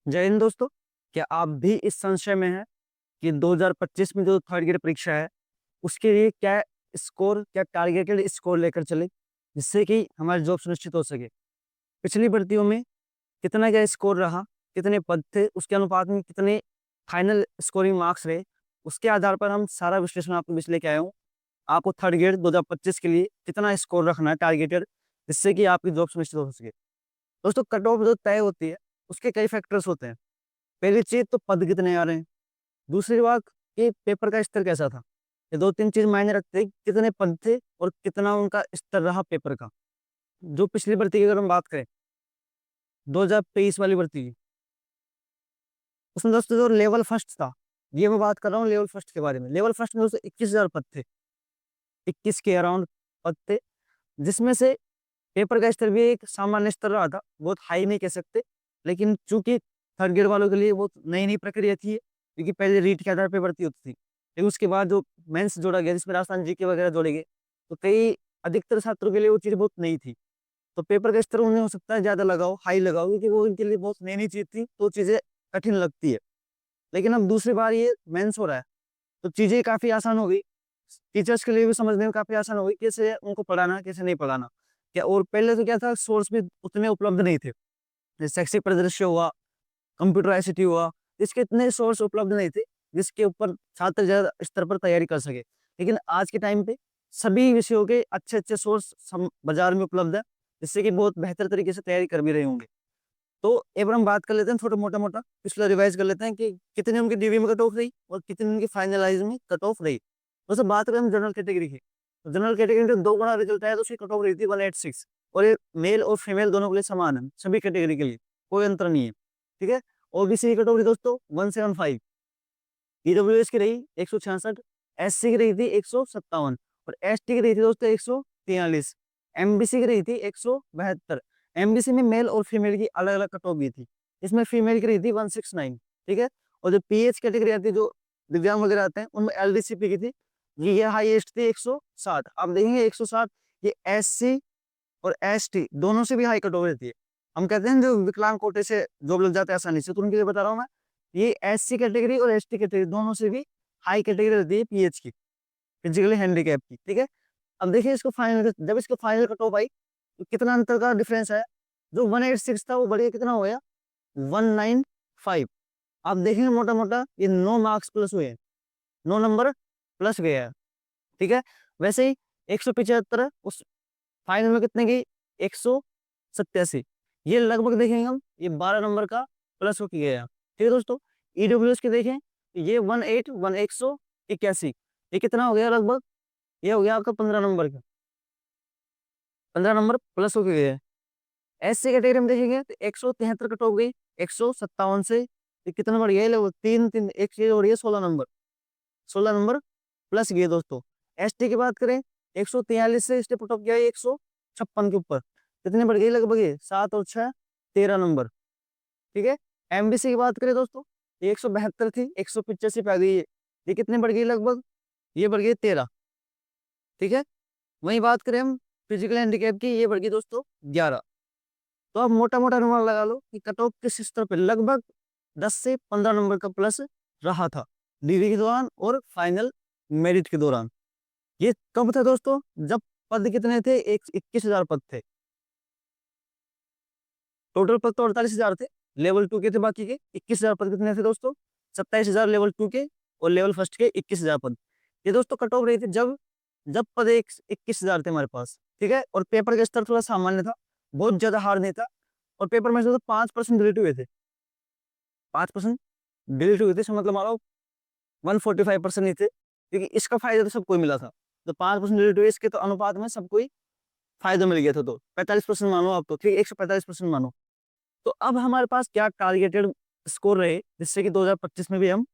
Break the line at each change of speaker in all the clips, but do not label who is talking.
जय हिंद दोस्तों। क्या आप भी इस संशय में हैं कि 2025 में जो थर्ड ईयर परीक्षा है उसके लिए क्या टारगेटेड स्कोर लेकर चले जिससे कि हमारी जॉब सुनिश्चित हो सके। पिछली भर्तियों में कितना क्या स्कोर रहा, कितने पद थे, उसके अनुपात में कितने फाइनल स्कोरिंग मार्क्स रहे, उसके आधार पर हम सारा विश्लेषण आपको बीच लेके आए हूँ। आपको थर्ड ईयर 2025 के लिए कितना स्कोर रखना है टारगेटेड, जिससे कि आपकी जॉब सुनिश्चित हो सके। दोस्तों, कट ऑफ जो तय होती है उसके कई फैक्टर्स होते हैं। पहली चीज तो पद कितने आ रहे हैं। दूसरी बात कि पेपर का स्तर कैसा था। ये दो तीन चीज मायने रखते हैं, कितने पद थे और कितना उनका स्तर रहा पेपर का। जो पिछली भर्ती की अगर हम बात करें, 2023 वाली भर्ती की, उसमें दोस्तों जो लेवल फर्स्ट था, ये मैं बात कर रहा हूँ लेवल फर्स्ट के बारे में। लेवल फर्स्ट में दोस्तों 21,000 पद थे, 21 के अराउंड पद थे, जिसमें से पेपर का स्तर भी एक सामान्य स्तर रहा था, बहुत हाई नहीं कह सकते। लेकिन चूंकि थर्ड ग्रेड वालों के लिए वो नई नई प्रक्रिया थी, क्योंकि पहले रीट के आधार पर भर्ती होती थी, लेकिन उसके बाद जो मेंस जोड़ा गया जिसमें राजस्थान जीके वगैरह जोड़े गए, तो कई अधिकतर छात्रों के लिए वो चीज़ बहुत नई थी। तो पेपर का स्तर उन्हें हो सकता है ज़्यादा लगाओ, हाई लगाओ, क्योंकि वो इनके लिए बहुत नई नई चीज़ थी, तो चीज़ें कठिन लगती है। लेकिन अब दूसरी बार ये मेंस हो रहा है, तो चीज़ें काफ़ी आसान हो गई। टीचर्स के लिए भी समझने में काफ़ी आसान हो गई, कैसे उनको पढ़ाना, कैसे नहीं पढ़ाना। क्या और पहले तो क्या था, सोर्स भी उतने उपलब्ध नहीं थे। जैसे शैक्षिक परिदृश्य हुआ, कंप्यूटर आईसीटी हुआ, इसके इतने सोर्स उपलब्ध नहीं थे जिसके ऊपर छात्र ज़्यादा स्तर पर तैयारी कर सके। लेकिन आज के टाइम पे सभी विषयों के अच्छे अच्छे सोर्स बाजार में उपलब्ध है, जिससे कि बहुत बेहतर तरीके से तैयारी कर भी रहे होंगे। तो एक बार हम बात कर लेते हैं, थोड़ा मोटा मोटा पिछला रिवाइज कर लेते हैं कि कितने उनकी डीवी में कट ऑफ रही और कितनी उनकी फाइनलाइज में कट ऑफ रही। तो बात करें हम जनरल कैटेगरी की, तो जनरल कैटेगरी में दो गुना रिजल्ट आया तो उसकी कट ऑफ रही थी 186। और ये मेल और फीमेल दोनों के लिए समान है, सभी कैटेगरी के लिए कोई अंतर नहीं है। ठीक है। ओबीसी की कट ऑफ रही दोस्तों 175, ईडब्ल्यूएस की रही 166, एससी की रही थी 157 और एसटी की रही थी दोस्तों 143, एमबीसी की रही थी 172। एमबीसी में मेल और फीमेल की अलग अलग कट ऑफ भी थी, इसमें फीमेल की रही थी 169। ठीक है। और जो पीएच कैटेगरी आती है, जो दिव्यांग वगैरह आते हैं, उनमें एलडीसीपी की थी, ये हाईएस्ट थी 160। आप देखेंगे 160 ये एससी और एसटी दोनों से भी हाई कट ऑफ रहती है। हम कहते हैं जो विकलांग कोटे से जॉब लग जाता है आसानी से, तो उनके लिए बता रहा हूँ मैं, ये एससी कैटेगरी और एसटी कैटेगरी दोनों से भी हाई कैटेगरी रहती है पीएच की, फिजिकली हैंडीकैप की। ठीक है। अब देखिए इसको फाइनल, जब इसको फाइनल कट ऑफ आई तो कितना अंतर का डिफरेंस है। जो 186 था वो बढ़िया कितना हो गया, 195। आप देखेंगे मोटा मोटा ये 9 मार्क्स प्लस हुए हैं, 9 नंबर प्लस गया है। ठीक है। वैसे ही 175 उस फाइनल में कितने की, 187। ये लगभग देखेंगे हम, ये 12 नंबर का प्लस होके गया है। ठीक है दोस्तों। ईडब्ल्यूएस के देखें, ये 181, ये कितना हो गया लगभग, ये हो गया आपका 15 नंबर का, 15 नंबर प्लस होके गया है। एस सी कैटेगरी में देखेंगे तो 173 कट हो गई 157 से, ये कितना बढ़ गया, लगभग तीन तीन एक चीज हो रही है, 16 नंबर, 16 नंबर प्लस गए दोस्तों। एस टी की बात करें, 143 से स्टेप अप गया 156 के ऊपर, कितने बढ़ गई, लगभग ये 7 और 6 13 नंबर। ठीक है। एमबीसी की बात करें दोस्तों, ये 172 थी, 185 पे आ गई है, ये कितने बढ़ गई लगभग, ये बढ़ गई 13। ठीक है। वही बात करें हम फिजिकल हैंडीकैप की, ये बढ़ गई दोस्तों 11। तो आप मोटा मोटा अनुमान लगा लो कि कट ऑफ किस स्तर पे लगभग 10 से 15 नंबर का प्लस रहा था डिग्री के दौरान और फाइनल मेरिट के दौरान। ये कब था दोस्तों, जब पद कितने थे, एक 21,000 पद थे। टोटल पद तो 48,000 थे, लेवल टू के थे बाकी के। 21,000 पद कितने थे दोस्तों, 27,000 लेवल टू के और लेवल फर्स्ट के 21,000 पद। ये दोस्तों कट ऑफ रही थी जब जब पद एक 21,000 थे हमारे पास। ठीक है। और पेपर का स्तर थोड़ा सामान्य था, बहुत ज्यादा हार्ड नहीं था। और पेपर में से तो 5% डिलीट हुए थे, 5% डिलीट हुए थे, इसका मतलब मानो 145% नहीं थे, क्योंकि इसका फायदा तो सबको ही मिला था। तो 5% डिलीट हुए, इसके तो अनुपात में सबको ही फायदा मिल गया था। तो 45% मानो आप, तो ठीक 145% मानो। तो अब हमारे पास क्या टारगेटेड स्कोर रहे, जिससे कि 2025 में भी हम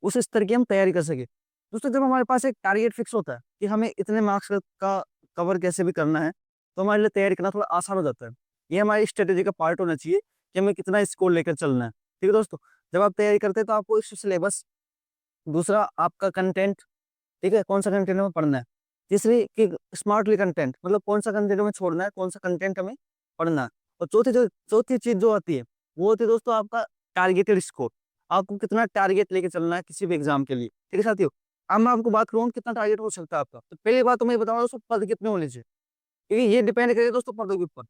उस स्तर की हम तैयारी कर सके। दोस्तों, जब हमारे पास एक टारगेट फिक्स होता है कि हमें इतने मार्क्स का कवर कैसे भी करना है, तो हमारे लिए तैयारी करना थोड़ा आसान हो जाता है। ये हमारी स्ट्रेटेजी का पार्ट होना चाहिए कि हमें कितना स्कोर लेकर चलना है। ठीक है दोस्तों। जब आप तैयारी करते हैं तो आपको इस सिलेबस, दूसरा आपका कंटेंट, ठीक है, कौन सा कंटेंट हमें पढ़ना है। तीसरी कि स्मार्टली कंटेंट, मतलब कौन सा कंटेंट हमें छोड़ना है, कौन सा कंटेंट हमें पढ़ना है। और चौथी चीज जो आती है वो होती है दोस्तों आपका टारगेटेड स्कोर, आपको कितना टारगेट लेके चलना है किसी भी एग्जाम के लिए। ठीक है साथियों, अब मैं आपको बात करूँ कितना टारगेट हो सकता है आपका। तो पहली बात तो मैं बताऊंगा दोस्तों, पद कितने होने चाहिए, क्योंकि ये डिपेंड करेगा दोस्तों पदों के ऊपर।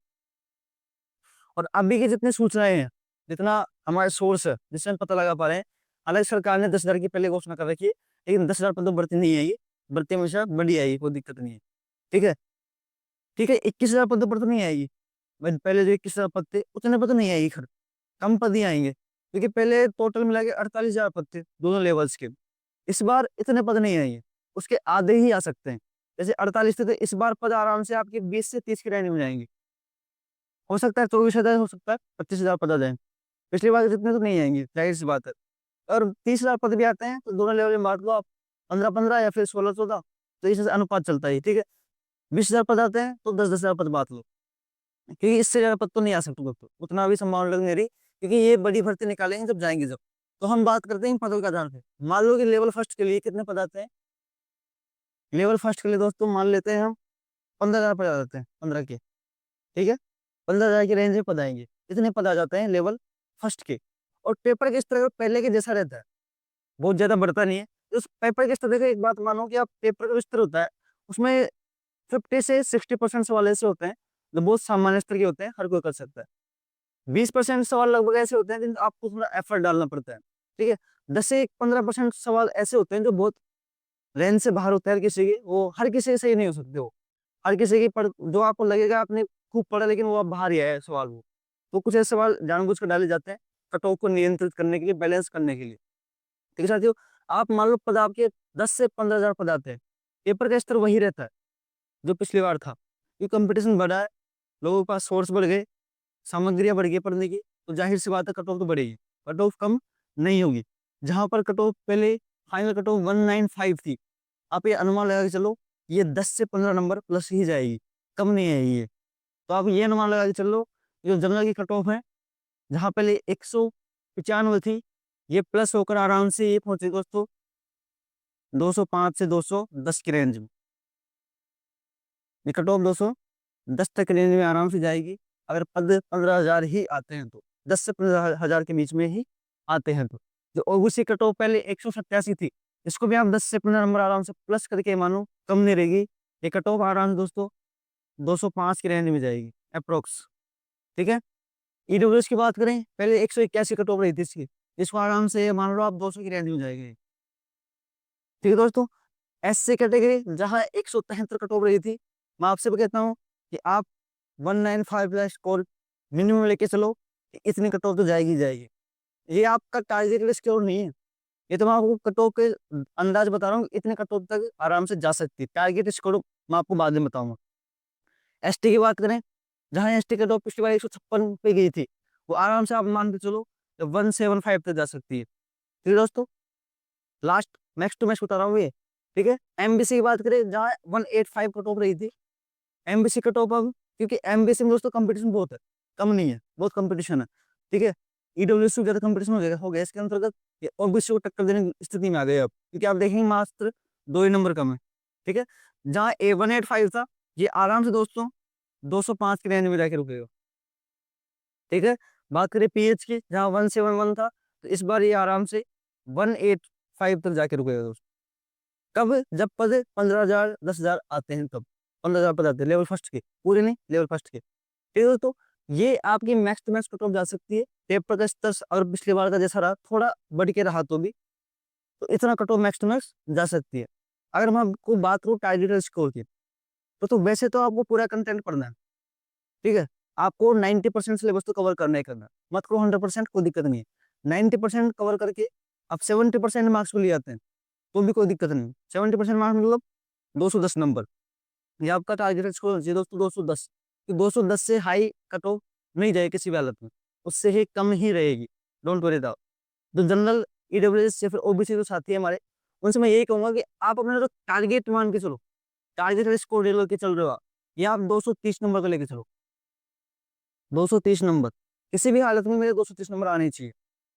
और अभी के जितने सूचनाएं हैं, जितना हमारे सोर्स है जिससे हम पता लगा पा रहे हैं, हालांकि सरकार ने 10,000 की पहले घोषणा कर रखी है, लेकिन 10,000 पद तो भर्ती नहीं आएगी, भर्ती हमेशा बढ़ी आएगी, कोई दिक्कत नहीं है। ठीक है, ठीक है, 21,000 पद पर तो नहीं आएगी, पहले जो 21,000 पद थे उतने पद नहीं आएगी, खर कम पद ही आएंगे, क्योंकि पहले टोटल मिला के 48,000 पद थे दोनों लेवल्स के। इस बार इतने पद नहीं आएंगे, उसके आधे ही आ सकते हैं। जैसे 48 थे तो इस बार पद आराम से आपके 20 से 30 की रेंज में जाएंगे। हो सकता है 24,000, हो सकता है 25,000 पद आ जाए। पिछली बार जितने तो नहीं आएंगे, जाहिर सी बात है। और 30,000 पद भी आते हैं तो दोनों लेवल में बांट लो आप, 15-15 या फिर 16-14, तो इस अनुपात चलता है। ठीक है, 20,000 पद आते हैं तो 10-10,000 पद बांट लो, क्योंकि इससे ज्यादा पद तो नहीं आ सकते दोस्तों, उतना भी संभावना लग नहीं रही, क्योंकि ये बड़ी भर्ती निकालेंगे जब जाएंगे जब। तो हम बात करते हैं इन पदों के आधार पे। मान लो कि लेवल फर्स्ट के लिए कितने पद आते हैं, लेवल फर्स्ट के लिए दोस्तों मान लेते हैं हम 15,000 पद आ जाते हैं, 15 के। ठीक है, 15,000 की रेंज में पद आएंगे, इतने पद आ जाते हैं लेवल फर्स्ट के। और पेपर के स्तर पहले के जैसा रहता है, बहुत ज्यादा बढ़ता नहीं है। उस पेपर के स्तर का एक बात मानो कि आप पेपर का स्तर होता है, उसमें 50 से 60% सवाल ऐसे होते हैं जो बहुत सामान्य स्तर के होते हैं, हर कोई कर सकता है। 20% सवाल लगभग ऐसे होते हैं जिनमें आपको थोड़ा एफर्ट डालना पड़ता है। ठीक है, 10 से 15% सवाल ऐसे होते हैं जो बहुत रेंज से बाहर होता है, हर किसी के, वो हर किसी के सही नहीं हो सकते। वो हर किसी की पढ़, जो आपको लगेगा आपने खूब पढ़ा लेकिन वो आप बाहर ही आया सवाल वो। तो कुछ ऐसे सवाल जानबूझ कर डाले जाते हैं कट ऑफ को नियंत्रित करने के लिए, बैलेंस करने के लिए। ठीक है साथियों, आप मान लो पद आपके 10 से 15,000 पद आते हैं, पेपर का स्तर वही रहता है जो पिछली बार था। ये कंपटीशन बढ़ा है, लोगों के पास सोर्स बढ़ गए, सामग्रियां बढ़ गई पढ़ने की, तो जाहिर सी बात है कट ऑफ तो बढ़ेगी, कट ऑफ कम नहीं होगी। जहां पर कट ऑफ पहले फाइनल कट ऑफ 195 थी, आप ये अनुमान लगा के चलो ये 10 से 15 नंबर प्लस ही जाएगी, कम नहीं आएगी ये। तो आप ये अनुमान लगा के चलो, जो जनरल की कट ऑफ है जहाँ पहले 195 थी, ये प्लस होकर आराम से ये पहुंचे दोस्तों 205 से 210 की रेंज में। ये कट ऑफ 210 तक रेंज में आराम से जाएगी, अगर पद 15,000 ही आते हैं तो, 10 से 15,000 के बीच में ही आते हैं तो। जो ओबीसी कट ऑफ पहले 187 थी, इसको भी आप 10 से 15 नंबर आराम से प्लस करके मानो, कम नहीं रहेगी। ये कट ऑफ आराम से दोस्तों 205 की रेंज में जाएगी अप्रोक्स। ठीक है, ईडब्ल्यूएस की बात करें, पहले 181 कट ऑफ रही थी इसकी, इसको आराम से मान लो आप 200 की रेंज में जाएगी। ठीक है दोस्तों, एस सी कैटेगरी जहां 173 कट ऑफ रही थी, मैं आपसे भी कहता हूँ कि आप 195 का स्कोर मिनिमम लेके चलो, इतनी कट ऑफ तो जाएगी ही जाएगी। ये आपका टारगेट स्कोर नहीं है, ये तो मैं आपको कट ऑफ के अंदाज बता रहा हूँ, इतने कट ऑफ तक आराम से जा सकती है। टारगेट स्कोर मैं आपको बाद में बताऊंगा। एसटी की बात करें, जहां एसटी कट ऑफ पिछली बार 156 पे गई थी, वो आराम से आप मान के चलो 175 तक जा सकती है। ठीक है दोस्तों, लास्ट मैक्स टू मैक्स बता रहा हूँ ये। ठीक है, एमबीसी की बात करें, जहाँ 185 कट ऑफ रही थी, एमबीसी कट ऑफ अब, क्योंकि एमबीसी में दोस्तों कंपटीशन बहुत है, कम नहीं है, बहुत कंपटीशन है। ठीक है, ईडब्ल्यूएस ज्यादा कंपटीशन हो गया इसके अंतर्गत, ये ओबीसी को टक्कर देने की स्थिति में आ गए अब, क्योंकि आप देखेंगे मात्र 2 ही नंबर कम है। ठीक है, जहाँ A185 था, ये आराम से दोस्तों 205 की रेंज में जाके रुकेगा। ठीक है, बात करें पीएच की, जहाँ 171 था, तो इस बार ये आराम से 185 तक जाके रुकेगा दोस्तों। कब? जब पद 15,000 10,000 आते हैं, तब 15,000 पद आते हैं लेवल फर्स्ट के, पूरे नहीं, लेवल फर्स्ट के। ठीक है दोस्तों, ये आपकी max to max cut off जा सकती है। पेपर का स्तर अगर पिछली बार का जैसा रहा, थोड़ा बढ़ के रहा तो भी, तो इतना cut off max to max जा सकती है। अगर मैं आपको बात करूँ टारगेटेड स्कोर की, तो वैसे तो आपको पूरा कंटेंट पढ़ना है। ठीक है, आपको 90% सिलेबस तो कवर करना ही करना है, मत करो 100%, कोई दिक्कत नहीं है। 90% कवर करके आप 70% मार्क्स को ले आते हैं तो भी कोई दिक्कत नहीं। 70% मार्क्स मतलब 210 नंबर, ये आपका टारगेट स्कोर है दोस्तों, 210। 210 से हाई कट ऑफ नहीं जाएगी किसी भी हालत में, उससे ही कम ही रहेगी, डोंट वरी द। जो जनरल ईडब्ल्यूएस या फिर ओबीसी जो साथी है हमारे, उनसे मैं यही कहूंगा कि आप अपना जो टारगेट मान के चलो, टारगेट स्कोर लेके चल रहे हो आप, या आप 230 नंबर का लेके चलो। 230 नंबर किसी भी हालत में मेरे 230 नंबर आने चाहिए,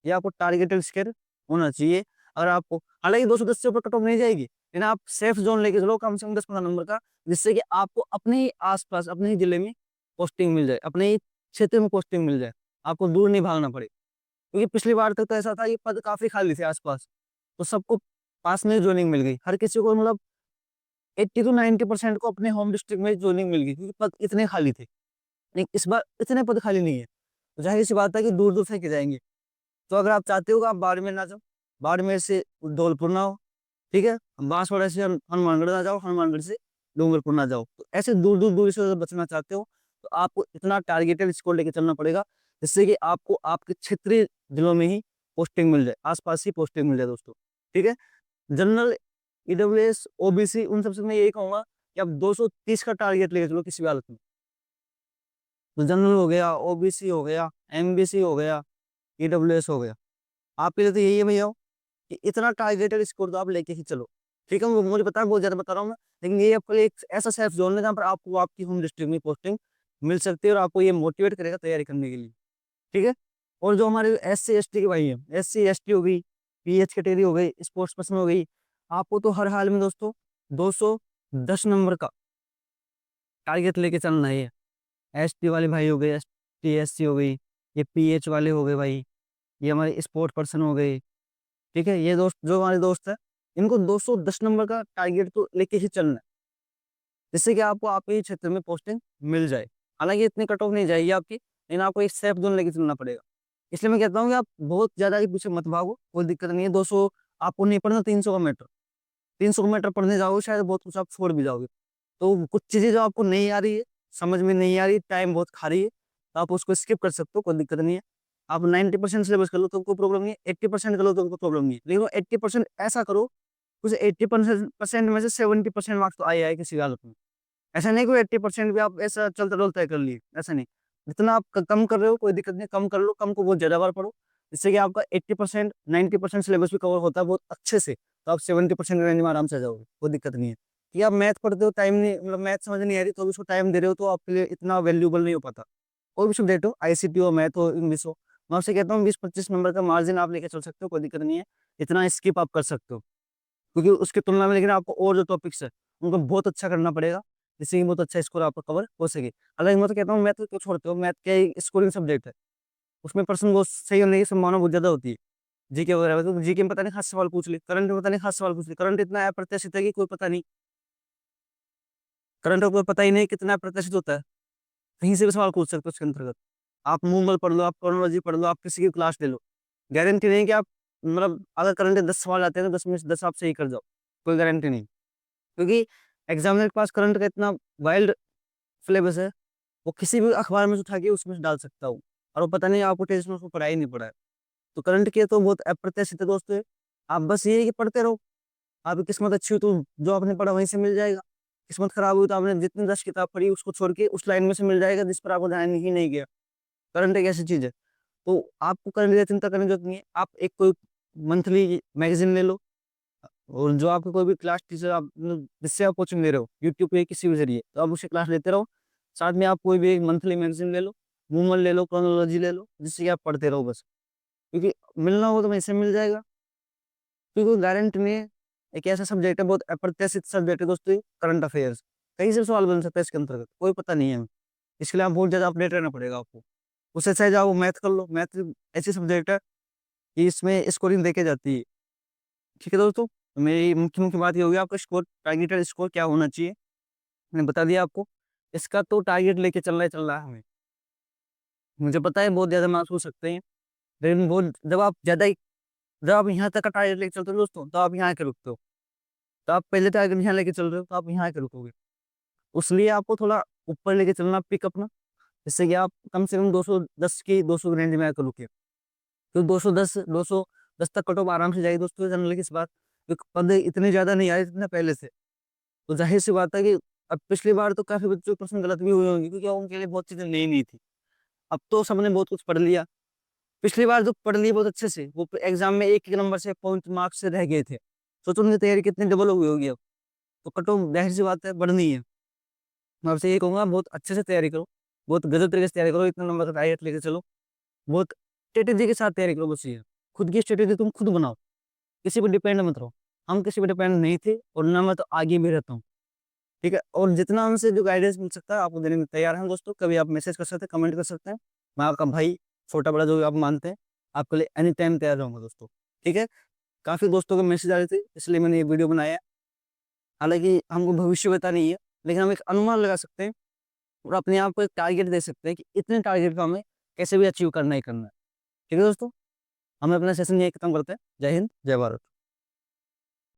ये आपको टारगेटेड स्कोर होना चाहिए। अगर आपको, हालांकि 210 से ऊपर कट ऑफ नहीं जाएगी, लेकिन आप सेफ जोन लेके चलो कम से कम 10-15 नंबर का, जिससे कि आपको अपने ही आसपास, अपने ही जिले में पोस्टिंग मिल जाए, अपने ही क्षेत्र में पोस्टिंग मिल जाए, आपको दूर नहीं भागना पड़े। क्योंकि पिछली बार तक तो ऐसा था, ये पद काफी खाली थे आसपास, तो सबको पास में ज्वाइनिंग मिल गई, हर किसी को मतलब 80 to 90% को अपने होम डिस्ट्रिक्ट में ज्वाइनिंग मिल गई, क्योंकि पद इतने खाली थे। लेकिन इस बार इतने पद खाली नहीं है, तो जाहिर सी बात है कि दूर दूर फेंके जाएंगे। तो अगर आप चाहते हो कि आप बाड़मेर ना जाओ, बाड़मेर से धौलपुर ना हो, ठीक है, बांसवाड़ा से हनुमानगढ़ ना जाओ, हनुमानगढ़ से डूंगरपुर ना जाओ, तो ऐसे दूर दूर दूर से अगर बचना चाहते हो तो आपको इतना टारगेटेड स्कोर लेके चलना पड़ेगा, जिससे कि आपको आपके क्षेत्रीय जिलों में ही पोस्टिंग मिल जाए, आसपास ही पोस्टिंग मिल जाए दोस्तों। ठीक है, जनरल, ईडब्ल्यूएस, ओबीसी, उन सबसे मैं यही कहूंगा कि आप 230 का टारगेट लेके चलो किसी भी हालत में। तो जनरल हो गया, ओबीसी हो गया, एमबीसी हो गया, ईडब्ल्यूएस हो गया, आपके लिए तो यही है भैया कि इतना टारगेटेड स्कोर तो आप लेके ही चलो। ठीक है, मुझे पता है बहुत ज्यादा बता रहा हूँ मैं, लेकिन ये आपको एक ऐसा सेफ जोन है जहाँ पर आपको आपकी होम डिस्ट्रिक्ट में पोस्टिंग मिल सकती है, और आपको ये मोटिवेट करेगा तैयारी करने के लिए। ठीक है, और जो हमारे एस सी एस टी के भाई हैं, एस सी एस टी हो गई, पीएच कैटेगरी हो गई, स्पोर्ट्स पर्सन हो गई, आपको तो हर हाल में दोस्तों 210 नंबर का टारगेट लेके चलना है। एस टी वाले भाई हो गए, एस टी एस सी हो गई, ये पीएच वाले हो गए भाई, ये हमारे स्पोर्ट पर्सन हो गए। ठीक है, ये दोस्त जो हमारे दोस्त है, इनको 210 नंबर का टारगेट तो लेके ही चलना है, जिससे कि आपको आपके क्षेत्र में पोस्टिंग मिल जाए। हालांकि इतनी कट ऑफ नहीं जाएगी आपकी, लेकिन आपको एक सेफ जोन लेके चलना पड़ेगा। इसलिए मैं कहता हूँ कि आप बहुत ज्यादा के पीछे मत भागो, कोई दिक्कत नहीं है। 200 आपको नहीं पढ़ना, 300 का मीटर, 300 मीटर पढ़ने जाओगे शायद बहुत कुछ आप छोड़ भी जाओगे। तो कुछ चीजें जो आपको नहीं आ रही है, समझ में नहीं आ रही, टाइम बहुत खा रही है, तो आप उसको स्किप कर सकते हो, कोई दिक्कत नहीं है। आप 90% सिलेबस कर लो तो कोई प्रॉब्लम नहीं है, 80% कर लो तो कोई प्रॉब्लम नहीं है, लेकिन वो 80% ऐसा करो, उस 80% में से 70% मार्क्स तो आए आए किसी हालत में। ऐसा नहीं कि 80% भी आप ऐसा चलते डोलते कर लिए, ऐसा नहीं। जितना आप कम कर रहे हो कोई दिक्कत नहीं, कम कर लो, कम को बहुत ज्यादा बार पढ़ो, जिससे कि आपका 80% 90% सिलेबस भी कवर होता है बहुत अच्छे से, तो आप 70% रेंज में आराम से आ जाओगे, कोई दिक्कत नहीं है। कि आप मैथ पढ़ते हो, टाइम नहीं, मतलब मैथ समझ नहीं आ रही तो भी उसको टाइम दे रहे हो, तो आपके लिए इतना वैल्यूबल नहीं हो पाता। कोई भी सब्जेक्ट हो, आईसीटी हो, मैथ हो, इंग्लिश हो, मैं आपसे कहता हूँ 20-25 नंबर का मार्जिन आप लेके चल सकते हो, कोई दिक्कत नहीं है। इतना स्किप आप कर सकते हो, क्योंकि उसकी तुलना में लेकिन आपको और जो टॉपिक्स है उनको बहुत अच्छा करना पड़ेगा, जिससे कि बहुत अच्छा स्कोर आपका कवर हो सके। हालांकि मैं तो कहता हूँ मैथ को छोड़ते हो, मैथ क्या स्कोरिंग सब्जेक्ट है, उसमें पर्सन को सही होने की संभावना बहुत ज्यादा होती है। जीके वगैरह में तो जीके में पता नहीं खास सवाल पूछ ली, करंट में पता नहीं खास सवाल पूछ ली, करंट इतना अप्रत्याशित है कि कोई पता नहीं, करंट को पता ही नहीं कितना अप्रत्याशित होता है, कहीं से भी सवाल पूछ सकते हो उसके अंतर्गत। आप मूवमल पढ़ लो, आप क्रोनोलॉजी पढ़ लो, आप किसी की क्लास ले लो, गारंटी नहीं कि आप, मतलब अगर करंट 10 सवाल आते हैं तो 10 में से 10 आप सही कर जाओ, कोई गारंटी नहीं। क्योंकि एग्जामिनर के पास करंट का इतना वाइल्ड सिलेबस है, वो किसी भी अखबार में से उठा के उसमें से डाल सकता हूँ, और वो पता नहीं आपको टेस्ट में उसको पढ़ा ही नहीं पड़ा है। तो करंट के तो बहुत अप्रत्याशित है दोस्तों, आप बस ये है कि पढ़ते रहो। आपकी किस्मत अच्छी हो तो जो आपने पढ़ा वहीं से मिल जाएगा, किस्मत खराब हुई तो आपने जितनी 10 किताब पढ़ी उसको छोड़ के उस लाइन में से मिल जाएगा जिस पर आपको ध्यान ही नहीं गया। करंट एक ऐसी चीज है, तो आपको करंट की चिंता करने की जरूरत नहीं है। आप एक कोई मंथली मैगजीन ले लो, और जो आपके कोई भी क्लास टीचर आप जिससे आप कोचिंग ले रहे हो, यूट्यूब पे किसी भी जरिए, तो आप उससे क्लास लेते रहो। साथ में आप कोई भी एक मंथली मैगजीन ले लो, मूवल ले लो, क्रोनोलॉजी ले लो, जिससे कि आप पढ़ते रहो बस। क्योंकि मिलना हो तो वहीं से मिल जाएगा, क्योंकि गारंटी नहीं है। एक ऐसा सब्जेक्ट है, बहुत अप्रत्याशित सब्जेक्ट है दोस्तों, करंट अफेयर्स, कहीं से भी सवाल बन सकता है इसके अंतर्गत, कोई पता नहीं है हमें। इसके लिए आप बहुत ज्यादा अपडेट रहना पड़ेगा आपको। उससे चाहे जाओ मैथ कर लो, मैथ ऐसी सब्जेक्ट है कि इसमें स्कोरिंग देके जाती है। ठीक है दोस्तों, तो मेरी मुख्य मुख्य बात ये होगी, आपका स्कोर, टारगेटेड स्कोर क्या होना चाहिए, मैंने बता दिया आपको। इसका तो टारगेट लेके चल रहा है हमें। मुझे पता है बहुत ज़्यादा मार्क्स हो सकते हैं, लेकिन वो जब आप यहाँ तक का टारगेट लेके चलते हो दोस्तों, तो आप यहाँ के रुकते हो। तो आप पहले टारगेट यहाँ लेके चल रहे हो तो आप यहाँ के रुकोगे, उसलिए आपको थोड़ा ऊपर लेके चलना पिक अपना, जिससे कि आप कम से कम 210 की 200 रेंज में आकर रुके। तो 210 तक कट ऑफ आराम से जाएगी दोस्तों, जनरल की इस बात, क्योंकि पद इतने ज़्यादा नहीं आए जितने पहले से। तो जाहिर सी बात है कि अब पिछली बार तो काफी बच्चों के प्रश्न गलत भी हुए होंगे, क्योंकि उनके लिए बहुत चीजें नई नहीं थी। अब तो सबने बहुत कुछ पढ़ लिया, पिछली बार जो पढ़ लिए बहुत अच्छे से, वो एग्जाम में एक एक नंबर से पॉइंट मार्क्स से रह गए थे, सोचो उनकी तैयारी कितनी डबल हो गई होगी अब। तो कटो जाहिर सी बात है बढ़नी है। मैं आपसे ये कहूंगा बहुत अच्छे से तैयारी करो, बहुत गजब तरीके से तैयारी करो, इतना नंबर का टारगेट लेके चलो, बहुत स्ट्रेटेजी के साथ तैयारी करो बस। ये खुद की स्ट्रेटेजी तुम खुद बनाओ, किसी पर डिपेंड मत रहो। हम किसी पर डिपेंड नहीं थे, और ना मैं तो आगे भी रहता हूँ। ठीक है, और जितना हमसे जो गाइडेंस मिल सकता है आपको देने में तैयार हैं दोस्तों। कभी आप मैसेज कर सकते हैं, कमेंट कर सकते हैं, मैं आपका भाई, छोटा बड़ा जो भी आप मानते हैं, आपके लिए एनी टाइम तैयार रहूँगा दोस्तों। ठीक है? काफ़ी दोस्तों के मैसेज आ रहे थे, इसलिए मैंने ये वीडियो बनाया है। हालाँकि हमको भविष्य पता नहीं है, लेकिन हम एक अनुमान लगा सकते हैं और अपने आप को एक टारगेट दे सकते हैं कि इतने टारगेट को हमें कैसे भी अचीव करना ही करना है। ठीक है दोस्तों? हम अपना सेशन यहीं खत्म करते हैं। जय हिंद, जय भारत।